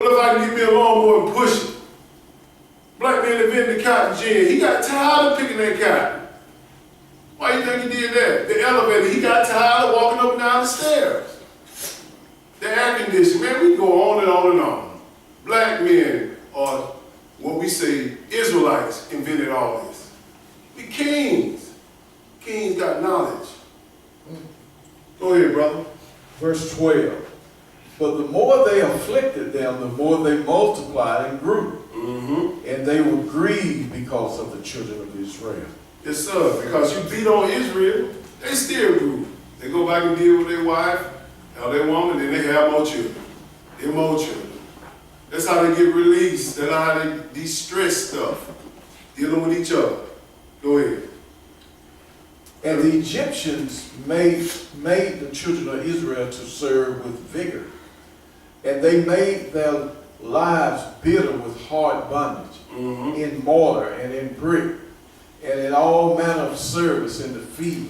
What if I can get me a lawnmower and push it? Black man invented the cotton gin. He got tired of picking that cotton. Why do you think he did that? The elevator, he got tired of walking up and down the stairs. The air conditioning, man, we go on and on and on. Black men, or what we say, Israelites, invented all this. We kings. Kings got knowledge. Go ahead, brother. Verse 12. But the more they afflicted them, the more they multiplied and grew. And they were grieved because of the children of Israel. Yes, sir. Because you beat on Israel, they still grew. They go back and deal with their wife or their woman, then they have more children. They're more children. That's how they get released. That's how they de-stress stuff. Dealing with each other. Go ahead. And the Egyptians made the children of Israel to serve with vigor. And they made their lives bitter with hard bondage, in mortar and in brick, and in all manner of service in the field.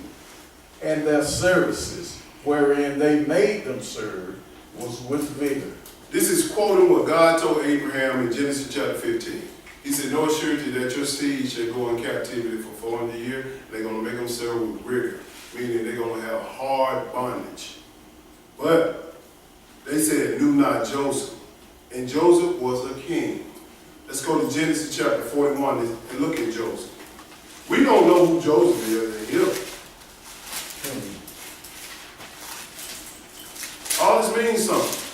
And their services, wherein they made them serve, was with vigor. This is quoting what God told Abraham in Genesis chapter 15. He said, "No surety that your seed shall go in captivity for 400 years. They're going to make them serve with rigor," meaning they're going to have hard bondage. But they said, "Knew not Joseph." And Joseph was a king. Let's go to Genesis chapter 41 and look at Joseph. We don't know who Joseph is in here. All this means something.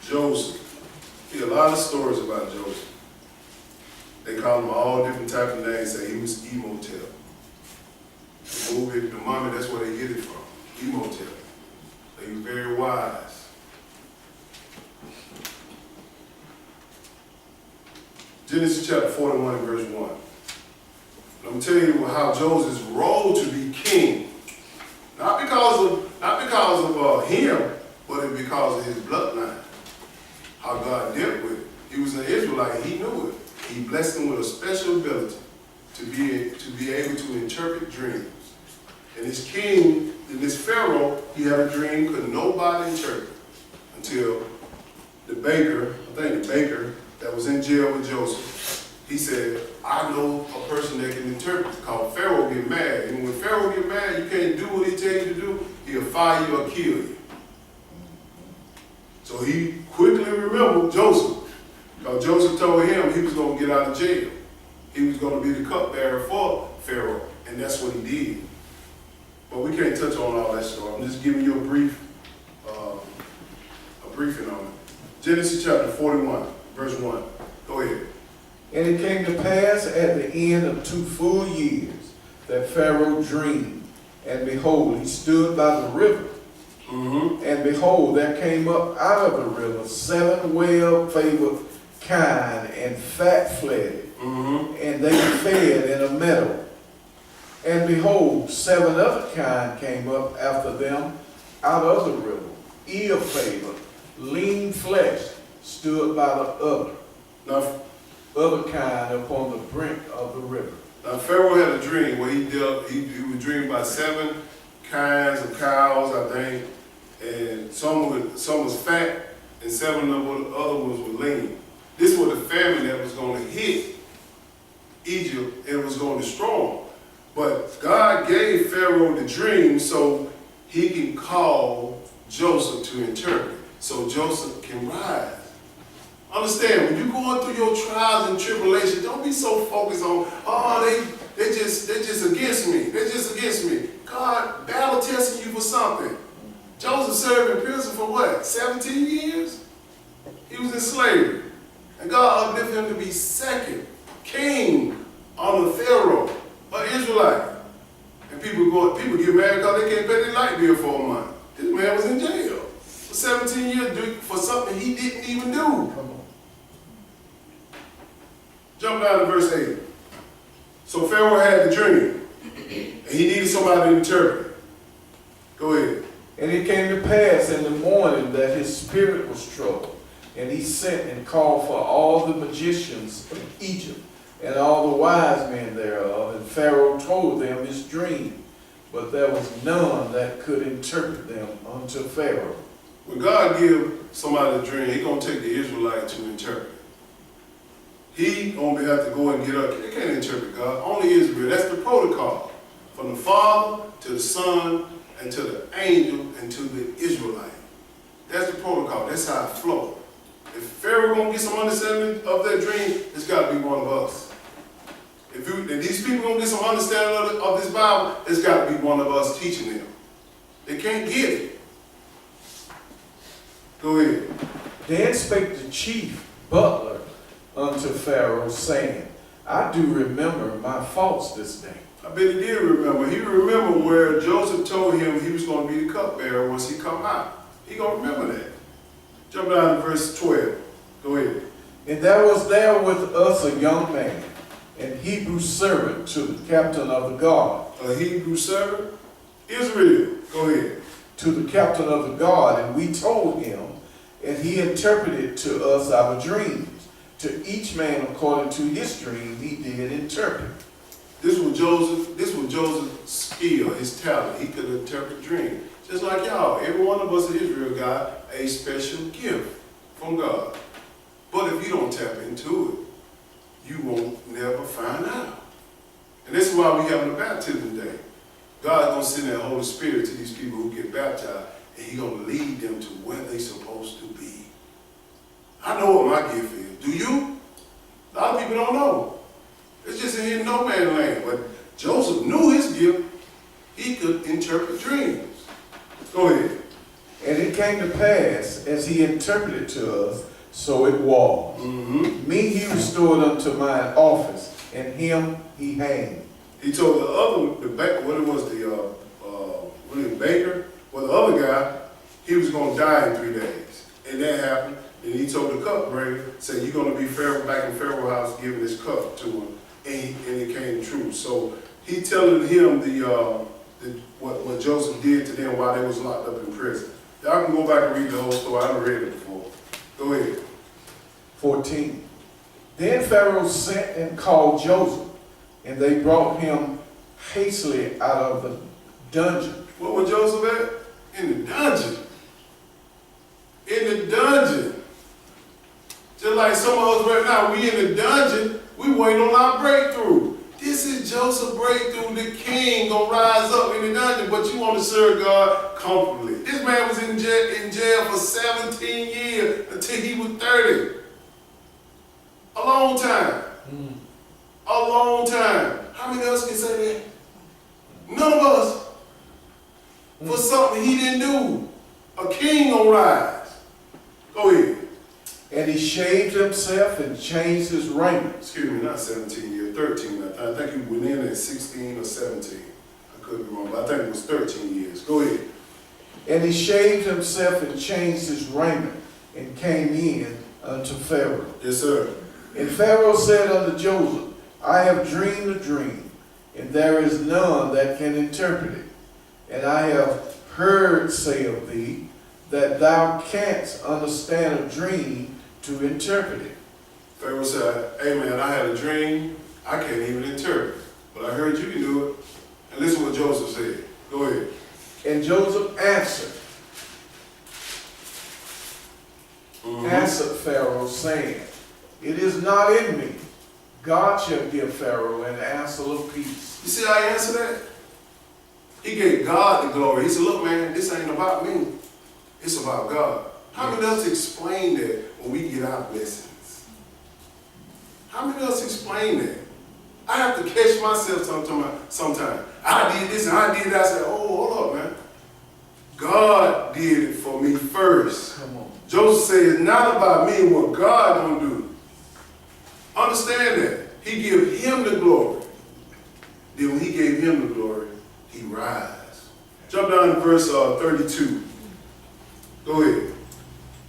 Joseph. There's a lot of stories about Joseph. They call him all different types of names. Say he was Emotel. The movie, the mummy, that's where they get it from. Emotel. He was very wise. Genesis chapter 41 and verse 1. I'm going to tell you how Joseph's role to be king. Not because of him, but because of his bloodline. How God dealt with it. He was an Israelite. He knew it. He blessed him with a special ability to be able to interpret dreams. And this king, and this Pharaoh, he had a dream could nobody interpret until the baker, that was in jail with Joseph, he said, "I know a person that can interpret," called Pharaoh get mad. And when Pharaoh get mad, you can't do what he tells you to do, he'll fire you or kill you. So he quickly remembered Joseph. Because Joseph told him he was going to get out of jail. He was going to be the cupbearer for Pharaoh. And that's what he did. But we can't touch on all that stuff. I'm just giving you a briefing on it. Genesis chapter 41, verse 1. Go ahead. And it came to pass at the end of 2 full years that Pharaoh dreamed, and behold, he stood by the river. And behold, there came up out of the river 7 well-favored kine and fat-fledded, and they fed in a meadow. And behold, 7 other kine came up after them out of the river, ill-favored, lean-fleshed, stood by the other kine upon the brink of the river. Now Pharaoh had a dream where he would dream about 7 kinds of cows, I think, and some was fat, and 7 of the other ones were lean. This was the famine that was going to hit Egypt and was going to destroy them. But God gave Pharaoh the dream so he can call Joseph to interpret, so Joseph can rise. Understand, when you're going through your trials and tribulations, don't be so focused on, they just against me. They're just against me. God battle testing you for something. Joseph served in prison for what? 17 years? He was in slavery. And God uplifted him to be second king under Pharaoh, an Israelite. And people get mad because they can't pay their light bill for a month. This man was in jail for 17 years for something he didn't even do. Come on. Jump down to verse 8. So Pharaoh had the dream, and he needed somebody to interpret it. Go ahead. And it came to pass in the morning that his spirit was troubled, and he sent and called for all the magicians of Egypt and all the wise men thereof. And Pharaoh told them his dream. but there was none that could interpret them unto Pharaoh. When God gives somebody a dream, He gonna take the Israelite to interpret it. He gonna have to go and get up. They can't interpret God. Only Israel. That's the protocol. From the Father to the Son and to the angel and to the Israelite. That's the protocol. That's how it flows. If Pharaoh gonna get some understanding of that dream, it's got to be one of us. If these people gonna get some understanding of this Bible, it's got to be one of us teaching them. They can't get it. Go ahead. Then spake the chief butler unto Pharaoh, saying, I do remember my faults this day. I bet he did remember. He remembered where Joseph told him he was going to be the cupbearer once he come out. He going to remember that. Jump down to verse 12. Go ahead. And there was there with us a young man, an Hebrew servant to the captain of the guard. A Hebrew servant? Israel. Go ahead. To the captain of the guard, and we told him, and he interpreted to us our dreams. To each man according to his dream he did interpret. This was Joseph's skill, his talent. He could interpret dreams. Just like y'all, every one of us in Israel got a special gift from God. But if you don't tap into it, you won't never find out. And this is why we have the baptism day. God's going to send that Holy Spirit to these people who get baptized, and He's going to lead them to where they're supposed to be. I know what my gift is. Do you? A lot of people don't know. It's just in no man's land. But Joseph knew his gift. He could interpret dreams. Go ahead. And it came to pass, as he interpreted to us, so it was. Me he restored unto mine office, and him he hanged. He told the baker, well, the other guy, he was going to die in 3 days. And that happened. And he told the cupbearer, said, you're going to be back in Pharaoh's house giving this cup to him. And it came true. So he telling him what Joseph did to them while they was locked up in prison. Y'all can go back and read the whole story. I haven't read it before. Go ahead. 14. Then Pharaoh sent and called Joseph, and they brought him hastily out of the dungeon. Where was Joseph at? In the dungeon. In the dungeon. Just like some of us right now, we in the dungeon, we waiting on our breakthrough. This is Joseph's breakthrough. The king gonna rise up in the dungeon, but you want to serve God comfortably. This man was in jail for 17 years until he was 30. A long time. A long time. How many of us can say that? None of us. For something he didn't do. A king gonna rise. Go ahead. And he shaved himself and changed his raiment. Excuse me, not 17 years, 13. I think he went in at 16 or 17. I could be wrong, but I think it was 13 years. Go ahead. And he shaved himself and changed his raiment, and came in unto Pharaoh. Yes, sir. And Pharaoh said unto Joseph, I have dreamed a dream, and there is none that can interpret it. And I have heard say of thee, that thou canst understand a dream to interpret it. Pharaoh said, hey man, I had a dream, I can't even interpret it. But I heard you can do it. And listen what Joseph said. Go ahead. And Joseph answered Pharaoh, saying, it is not in me. God shall give Pharaoh an answer of peace. You see how he answered that? He gave God the glory. He said, look man, this ain't about me. It's about God. How many of us explain that when we get our blessings? How many of us explain that? I have to catch myself sometimes. I did this and I did that. I said, oh, hold up, man. God did it for me first. Come on. Joseph said, it's not about me and what God gonna do. Understand that. He gave him the glory. Then when he gave him the glory, he rise. Jump down to verse 32. Go ahead.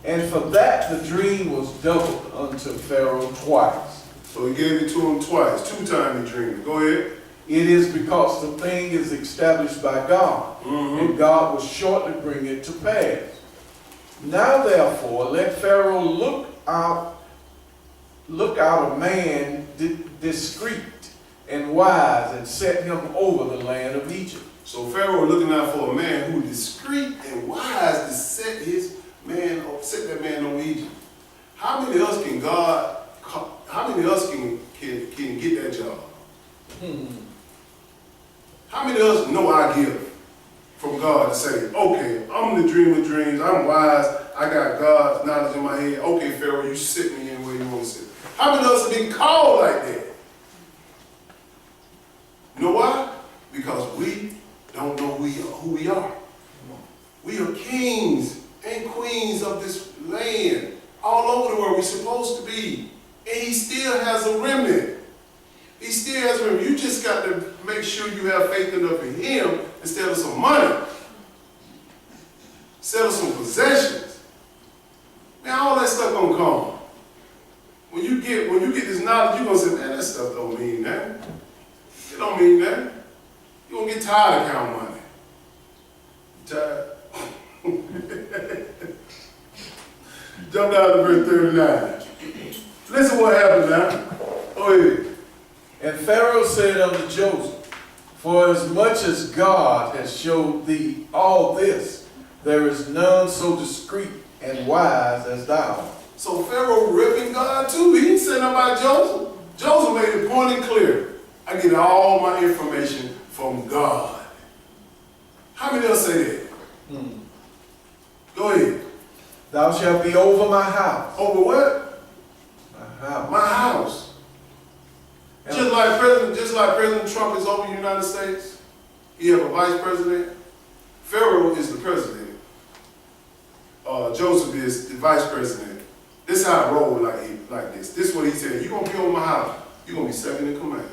And for that the dream was doubled unto Pharaoh twice. So he gave it to him twice. 2 times he dreamed. Go ahead. It is because the thing is established by God, and God was short to bring it to pass. Now therefore let Pharaoh look out a man discreet and wise, and set him over the land of Egypt. So Pharaoh looking out for a man who discreet and wise to set that man over Egypt. How many of us can get that job? How many of us know our gift from God to say, okay, I'm the dreamer of dreams, I'm wise, I got God's knowledge in my head. Okay, Pharaoh, you sit me in where you want to sit. How many of us have been called like that? You know why? Because we don't know who we are. We are kings and queens of this land. All over the world, we're supposed to be. And he still has a remnant. He still has a remnant. You just got to make sure you have faith enough in him instead of some money. Instead of some possessions. Man, all that stuff gonna come. When you get this knowledge, you're gonna say, man, that stuff don't mean that. It don't mean that. You're gonna get tired of counting money. You tired? Jump down to verse 39. Listen what happened now. Go ahead. And Pharaoh said unto Joseph, for as much as God has showed thee all this, there is none so discreet and wise as thou. So Pharaoh ripping God too. He didn't say nothing about Joseph. Joseph made it point and clear. I get all my information from God. How many else say that? Go ahead. Thou shalt be over my house. Over what? My house. My house. Just like President Trump is over the United States, you have a vice president. Pharaoh is the president. Joseph is the vice president. This is how I roll like this. This is what he said. You're going to be over my house. You're going to be second in command.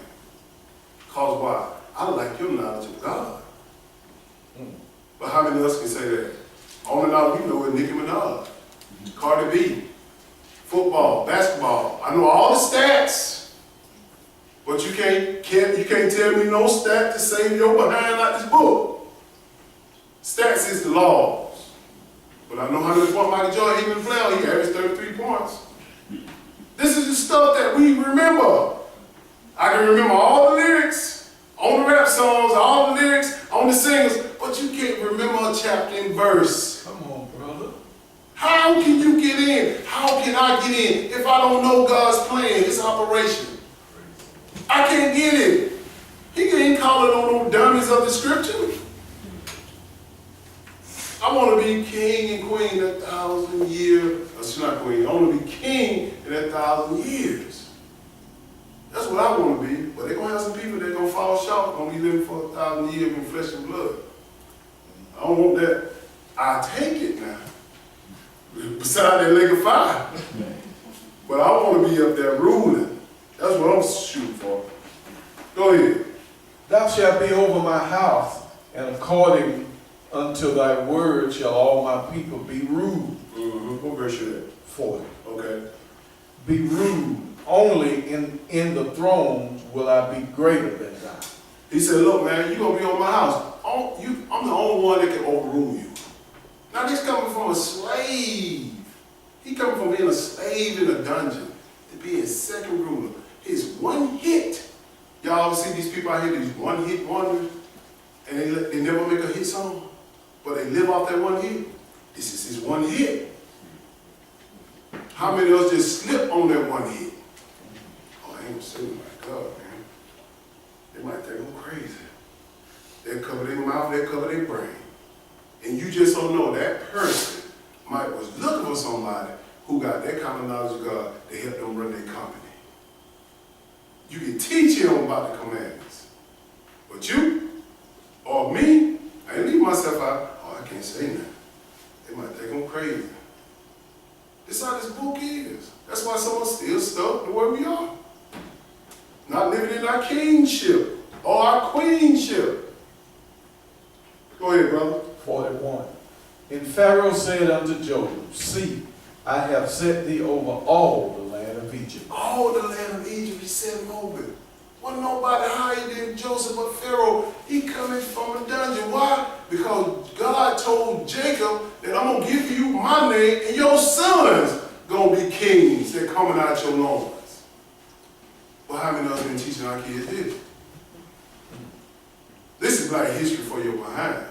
Because why? I like your knowledge of God. But how many of us can say that? Only knowledge we know is Nicki Minaj, Cardi B, football, basketball. I know all the stats. But you can't tell me no stat to save your behind like this book. Stats is the laws. But I know how many points Michael Jordan even played. He averaged 33 points. This is the stuff that we remember. I can remember all the lyrics on the rap songs, all the lyrics on the singers, but you can't remember a chapter and verse. Come on, brother. How can you get in? How can I get in if I don't know God's plan, his operation? I can't get it. He ain't calling on no dummies of the scripture. I want to be king and queen 1,000 years. That's not queen. I want to be king in 1,000 years. That's what I want to be. But they're going to have some people that are going to fall short, going to be living for 1,000 years in flesh and blood. I don't want that. I take it now. Beside that lake of fire. But I want to be up there ruling. That's what I'm shooting for. Go ahead. Thou shalt be over my house, and according unto thy word shall all my people be ruled. What verse you at? 40. Okay. Be ruled. Only in the throne will I be greater than thou. He said, look, man, you're going to be on my house. I'm the only one that can overrule you. Now, this coming from a slave. He coming from being a slave in a dungeon to being second ruler. His one hit. Y'all see these people out here, these one hit wonders, and they never make a hit song, but they live off that one hit. This is his one hit. How many of us just slip on that one hit? Oh, I ain't gonna say, my God, man. They might think I'm crazy. They cover their mouth, they cover their brain. And you just don't know that person was looking for somebody who got that kind of knowledge of God to help them run their company. You can teach him about the commandments. But you, or me, I ain't leave myself out. Oh, I can't say nothing. They might think I'm crazy. This is how this book is. That's why someone's still stuck the way we are. Not living in our kingship or our queenship. Go ahead, brother. 41. And Pharaoh said unto Joseph, see, I have set thee over all the land of Egypt. All the land of Egypt, he set him over. Wasn't nobody higher than Joseph but Pharaoh. He coming from a dungeon. Why? Because God told Jacob that I'm going to give you my name and your sons going to be kings that coming out your loins. Well, how many of us been teaching our kids this? Listen, is like history for your behind.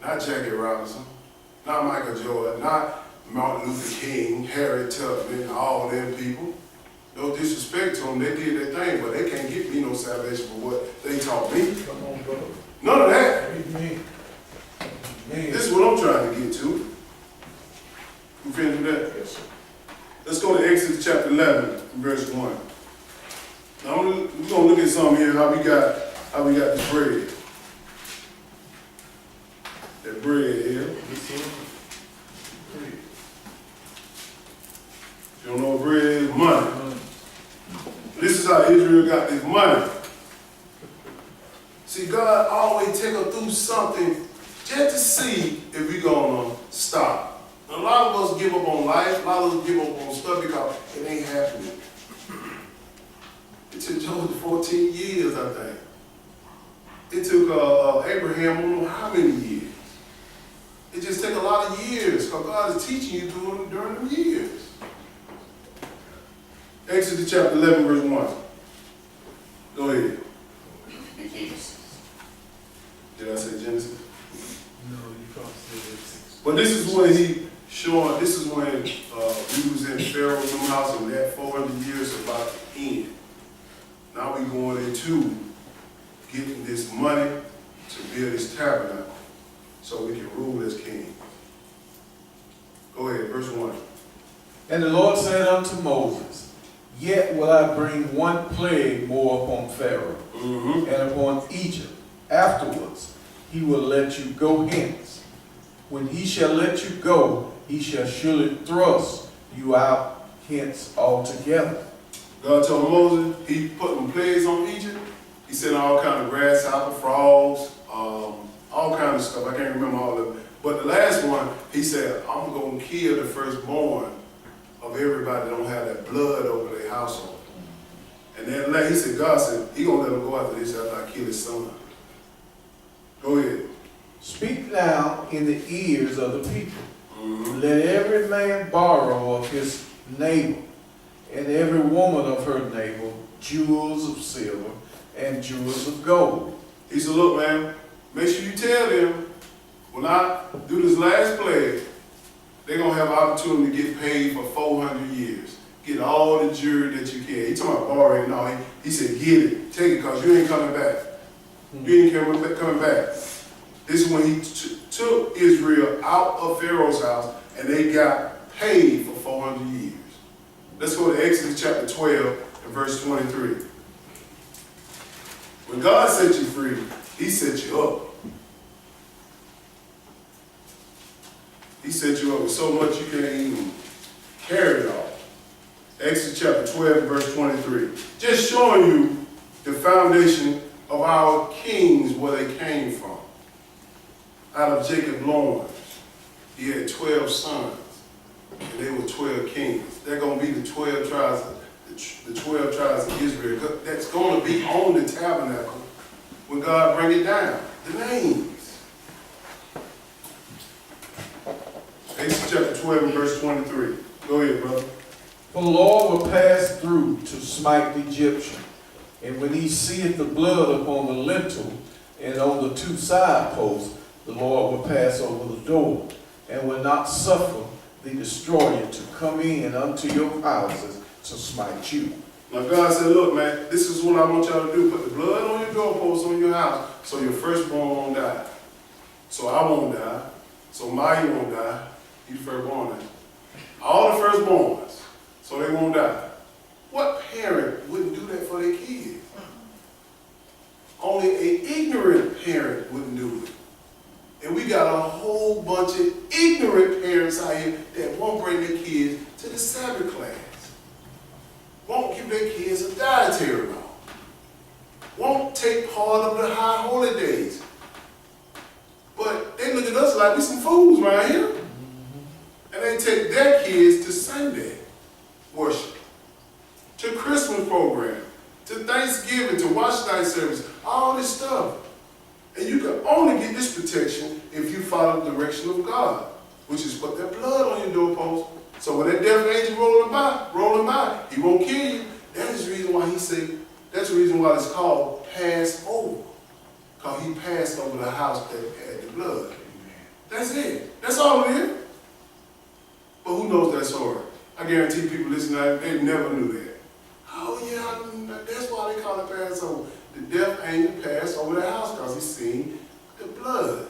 Not Jackie Robinson, not Michael Jordan, not Martin Luther King, Harriet Tubman, all them people. No disrespect to them, they did their thing, but they can't get me no salvation for what they taught me. Come on, brother. None of that. Amen. Amen. This is what I'm trying to get to. You finished with that? Yes, sir. Let's go to Exodus chapter 11, verse 1. Now we're gonna look at something here, how we got the bread. That bread here. You don't know what bread is? Money. This is how Israel got this money. See, God always take us through something just to see if we're gonna stop. A lot of us give up on life, a lot of us give up on stuff because it ain't happening. It took Joseph 14 years, I think. It took Abraham, I don't know how many years. It just takes a lot of years because God is teaching you during them years. Exodus chapter 11, verse 1. Go ahead. Did I say Genesis? No, you can't say that. But this is when this is when we was in Pharaoh's house and that 400 years about to end. Now we going into getting this money to build this tabernacle so we can rule as king. Go ahead, verse 1. And the Lord said unto Moses, Yet will I bring one plague more upon Pharaoh and upon Egypt. Afterwards he will let you go hence. When he shall let you go, he shall surely thrust you out hence altogether. God told Moses, he put them plagues on Egypt. He sent all kind of grasshopper, frogs, all kind of stuff. I can't remember all of it. But the last one, he said, I'm going to kill the firstborn of everybody that don't have that blood over their household. And then he said, God said, he going to let him go after this after I kill his son. Go ahead. Speak now in the ears of the people. Let every man borrow of his neighbor, and every woman of her neighbor, jewels of silver and jewels of gold. He said, look, man, make sure you tell them, when I do this last plague, they're going to have an opportunity to get paid for 400 years. Get all the jewelry that you can. He talking about borrowing. No, he said, get it. Take it because you ain't coming back. You ain't coming back. This is when he took Israel out of Pharaoh's house and they got paid for 400 years. Let's go to Exodus chapter 12 and verse 23. When God set you free, he set you up. He set you up with so much you can't even carry it all. Exodus chapter 12 and verse 23. Just showing you the foundation of our kings, where they came from. Out of Jacob's loins, he had 12 sons, and they were 12 kings. They're going to be the 12 tribes, the 12 tribes of Israel. That's going to be on the tabernacle when God bring it down. The names. Exodus chapter 12 and verse 23. Go ahead, brother. For the Lord will pass through to smite the Egyptian, and when he seeth the blood upon the lintel and on the two side posts, the Lord will pass over the door, and will not suffer the destroyer to come in unto your houses to smite you. Now God said, look, man, this is what I want y'all to do. Put the blood on your doorpost on your house so your firstborn won't die. So I won't die. So Maya won't die. You the firstborn now. All the firstborns, so they won't die. What parent wouldn't do that for their kids? Only an ignorant parent wouldn't do it. And we got a whole bunch of ignorant parents out here that won't bring their kids to the Sabbath class. Won't give their kids a dietary law. Won't take part of the high holy days. But they look at us like we some fools right here. And they take their kids to Sunday worship, to Christmas program, to Thanksgiving, to watch night service, all this stuff. And you can only get this protection if you follow the direction of God, which is put that blood on your doorpost. So when that death angel rolling by, he won't kill you. That is the reason why he said, that's the reason why it's called Passover. because he passed over the house that had the blood. That's it. That's all it is. But who knows that story? I guarantee people listening to that, they never knew that. Oh yeah, that's why they call it Passover. The death angel passed over the house because he seen the blood.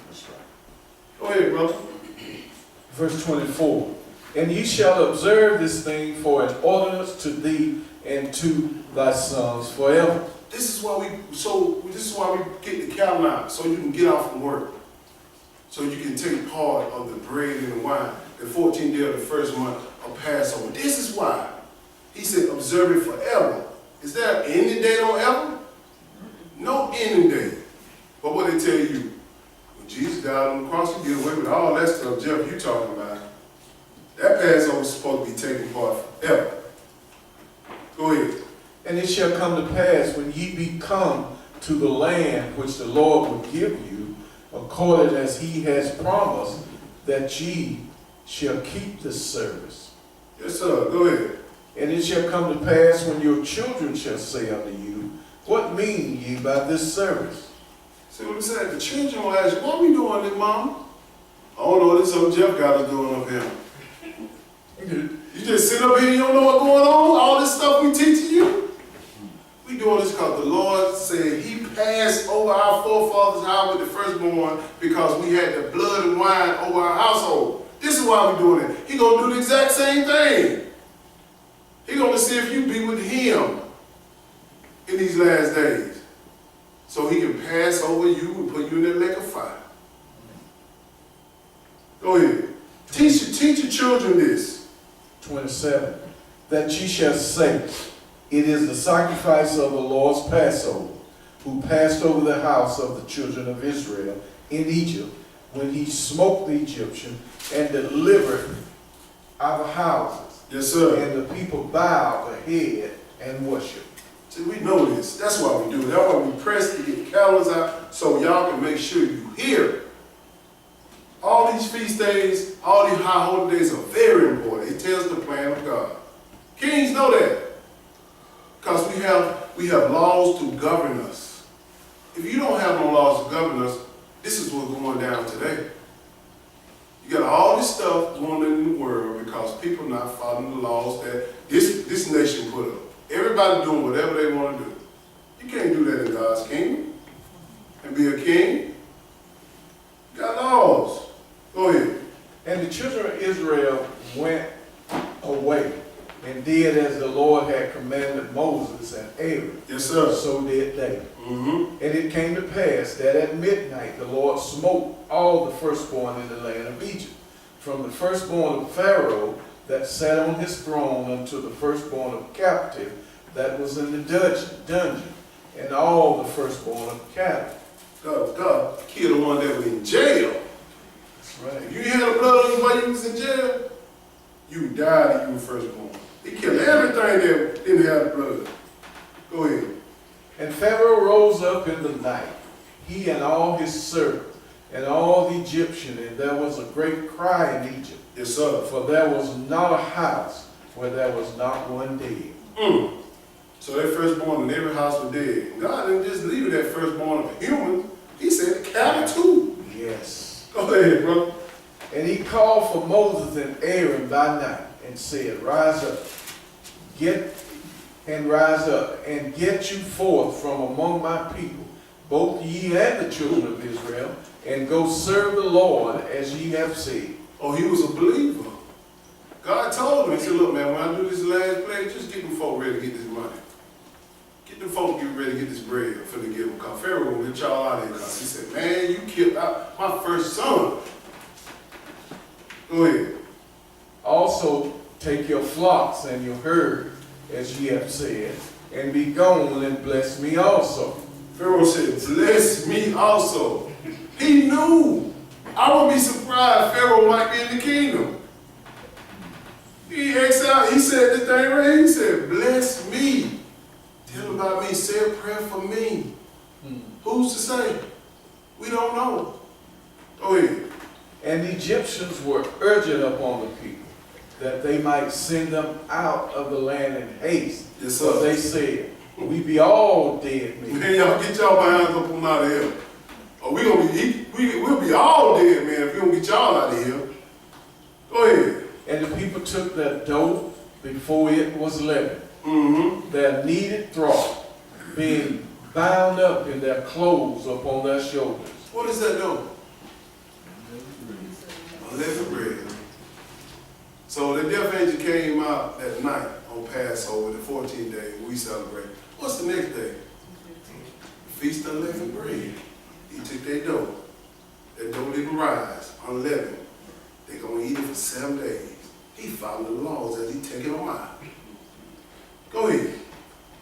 That's right. Go ahead, brother. Verse 24. And ye shall observe this thing for an ordinance to thee and to thy sons forever. This is why we get the calendar out, so you can get off from work. So you can take part of the bread and the wine, the 14th day of the first month of Passover. This is why. He said, observe it forever. Is there an ending date on ever? No ending date. But what they tell you, when Jesus died on the cross, you get away with all that stuff, Jeff, you talking about. That Passover is supposed to be taken part forever. Go ahead. And it shall come to pass when ye be come to the land which the Lord will give you, according as he has promised, that ye shall keep this service. Yes, sir. Go ahead. And it shall come to pass when your children shall say unto you, what mean ye by this service? See what he said? The children will ask you, what are we doing this, Mama? I don't know, this is what Jeff got us doing up here. You just sit up here and you don't know what's going on? All this stuff we teaching you? We doing this because the Lord said he passed over our forefathers' house with the firstborn because we had the blood and wine over our household. This is why we're doing it. He going to do the exact same thing. He going to see if you be with him in these last days. So he can pass over you and put you in that lake of fire. Go ahead. Teach your children this. 27. That ye shall say, it is the sacrifice of the Lord's Passover, who passed over the house of the children of Israel in Egypt, when he smote the Egyptian and delivered our houses. Yes, sir. And the people bowed their head and worshiped. See, we know this. That's why we do it. That's why we press to get calendars out so y'all can make sure you hear. All these feast days, all these high holy days are very important. It tells the plan of God. Kings know that. Because we have laws to govern us. If you don't have no laws to govern us, this is what's going down today. You got all this stuff going on in the world because people are not following the laws that this nation put up. Everybody doing whatever they want to do. You can't do that in God's kingdom and be a king. You got laws. Go ahead. And the children of Israel went away and did as the Lord had commanded Moses and Aaron. Yes, sir. So did they. Mm-hmm. And it came to pass that at midnight the Lord smote all the firstborn in the land of Egypt, from the firstborn of Pharaoh that sat on his throne unto the firstborn of captive that was in the dungeon, and all the firstborn of cattle. God killed the one that was in jail. That's right. If you had the blood on you while you was in jail, you died and you were firstborn. He killed everything that didn't have the blood. Go ahead. And Pharaoh rose up in the night, he and all his servants, and all the Egyptians, and there was a great cry in Egypt. Yes, sir. For there was not a house where there was not one dead. So that firstborn in every house was dead. God didn't just leave it that firstborn of humans. He said the cattle too. Yes. Go ahead, brother. And he called for Moses and Aaron by night and said, rise up, get you forth from among my people, both ye and the children of Israel, and go serve the Lord as ye have said. Oh, he was a believer. God told him, he said, look, man, when I do this last plague, just get them folk ready to get this money. Get them folk ready to get this bread for the give them. Because Pharaoh will get y'all out of here. Because he said, man, you killed my first son. Go ahead. Also take your flocks and your herd, as ye have said, and be gone and bless me also. Pharaoh said, bless me also. He knew. I wouldn't be surprised Pharaoh might be in the kingdom. He exiled, he said this thing right, he said, bless me. Tell about me, say a prayer for me. Who's to say? We don't know. Go ahead. And the Egyptians were urgent upon the people, that they might send them out of the land in haste. Yes, sir. For they said, we be all dead men. Man, y'all get y'all behinds up on out of here. Or we'll be all dead, man, if we don't get y'all out of here. Go ahead. And the people took their dough before it was leavened, Mm-hmm. their kneaded throat, being bound up in their clothes upon their shoulders. What is that dough? Unleavened bread. So the death angel came out that night on Passover, the 14th day we celebrate. What's the next day? Feast of unleavened bread. He took their dough. That dough didn't rise, unleavened. They're going to eat it for 7 days. He followed the laws as he taken them out. Go ahead.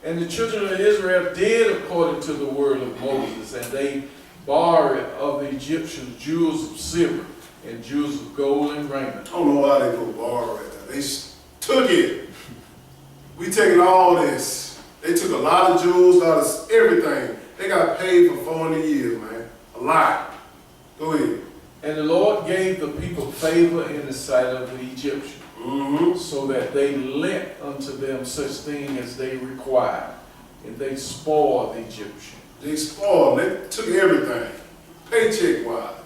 And the children of Israel did according to the word of Moses, and they borrowed of the Egyptians jewels of silver and jewels of gold and raiment. I don't know why they put borrow right there. They took it. We taking all this. They took a lot of jewels, a lot of everything. They got paid for 400 years, man. A lot. Go ahead. And the Lord gave the people favor in the sight of the Egyptians, Mm-hmm. so that they lent unto them such thing as they required, and they spoiled the Egyptians. They spoiled. They took everything. Paycheck-wise.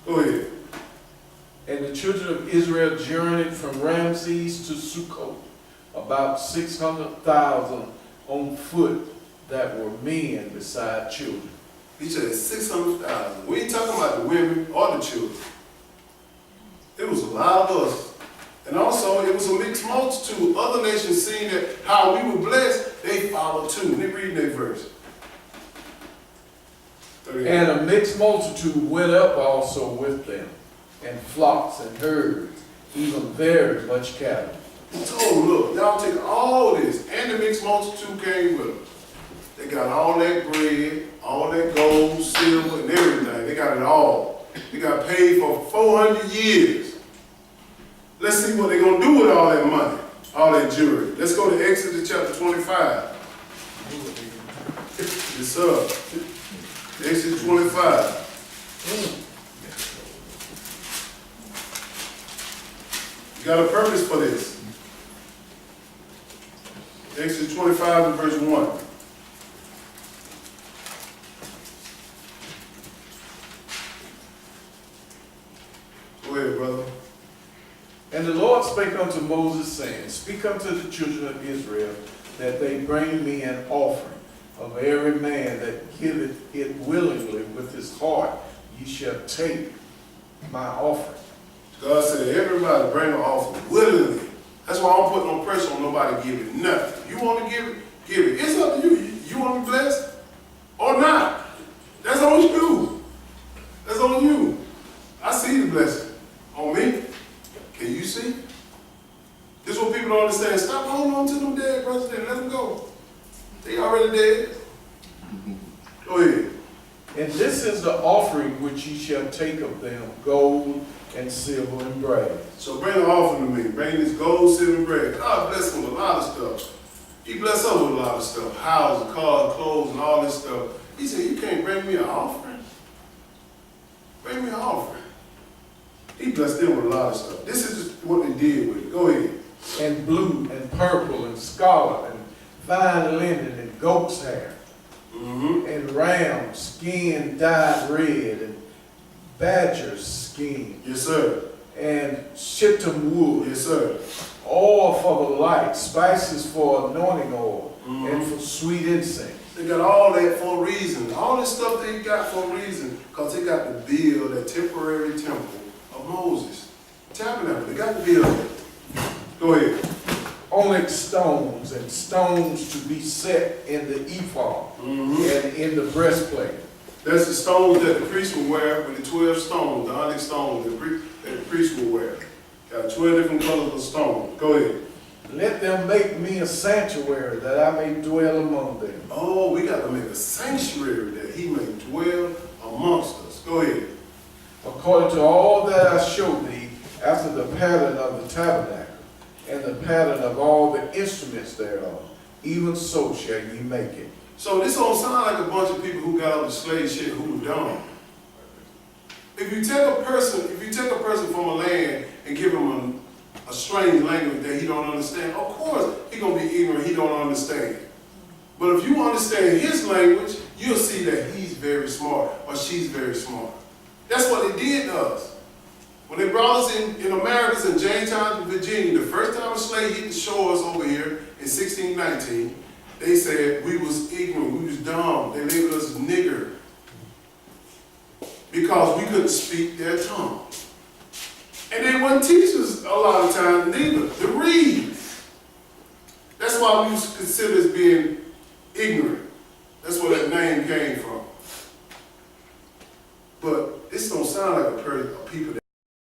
Go ahead. And the children of Israel journeyed from Ramses to Succoth, about 600,000 on foot that were men beside children. He said 600,000. We ain't talking about the women or the children. It was a lot of us. And also, it was a mixed multitude. Other nations seeing that how we were blessed, they followed too. Let me read that verse. 38. And a mixed multitude went up also with them, and flocks and herds, even very much cattle. So look, y'all take all this, and the mixed multitude came with them. They got all that bread, all that gold, silver, and everything. They got it all. They got paid for 400 years. Let's see what they're going to do with all that money, all that jewelry. Let's go to Exodus chapter 25. Yes, sir. Exodus 25. You got a purpose for this. Exodus 25 and verse 1. Go ahead, brother. And the Lord spake unto Moses, saying, Speak unto the children of Israel, that they bring me an offering of every man that giveth it willingly with his heart. Ye shall take my offering. God said, everybody bring an offering willingly. That's why I don't put no pressure on nobody giving nothing. You want to give it, give it. It's up to you. You want to be blessed or not. That's on you. That's on you. I see the blessing on me. Can you see? This is what people don't understand. Stop holding on to them dead brothers and let them go. They already dead. Go ahead. And this is the offering which ye shall take of them, gold and silver and brass. So bring an offering to me. Bring this gold, silver, and bread. God bless them with a lot of stuff. He blessed us with a lot of stuff. Houses, cars, clothes, and all this stuff. He said, you can't bring me an offering. Bring me an offering. He blessed them with a lot of stuff. This is just what they did with it. Go ahead. And blue and purple and scarlet and fine linen and goat's hair Mm-hmm. and ram skin dyed red and badger's skin Yes, sir. and shittim wood, Yes, sir. oil for the light, spices for anointing oil, Mhm. and for sweet incense. They got all that for a reason. All this stuff they got for a reason. Because they got to build that temporary temple of Moses. Tabernacle. They got to build it. Go ahead. Onyx stones and stones to be set in the ephod Mm-hmm. and in the breastplate. That's the stones that the priest will wear with the 12 stones, the onyx stones that the priest will wear. Got 12 different colors of stone. Go ahead. Let them make me a sanctuary that I may dwell among them. Oh, we got to make a sanctuary that he may dwell amongst us. Go ahead. According to all that I showed thee, after the pattern of the tabernacle, and the pattern of all the instruments thereof, even so shall ye make it. So this don't sound like a bunch of people who got up the slave shit who were dumb. If you take a person from a land and give him a strange language that he don't understand, of course he gonna be ignorant, he don't understand. But if you understand his language, you'll see that he's very smart or she's very smart. That's what they did to us. When they brought us in Americas in Jamestown, Virginia, the first time a slave hit the shores over here in 1619, they said we was ignorant, we was dumb. They labeled us nigger because we couldn't speak their tongue. And they wouldn't teach us a lot of times neither to read. That's why we was considered as being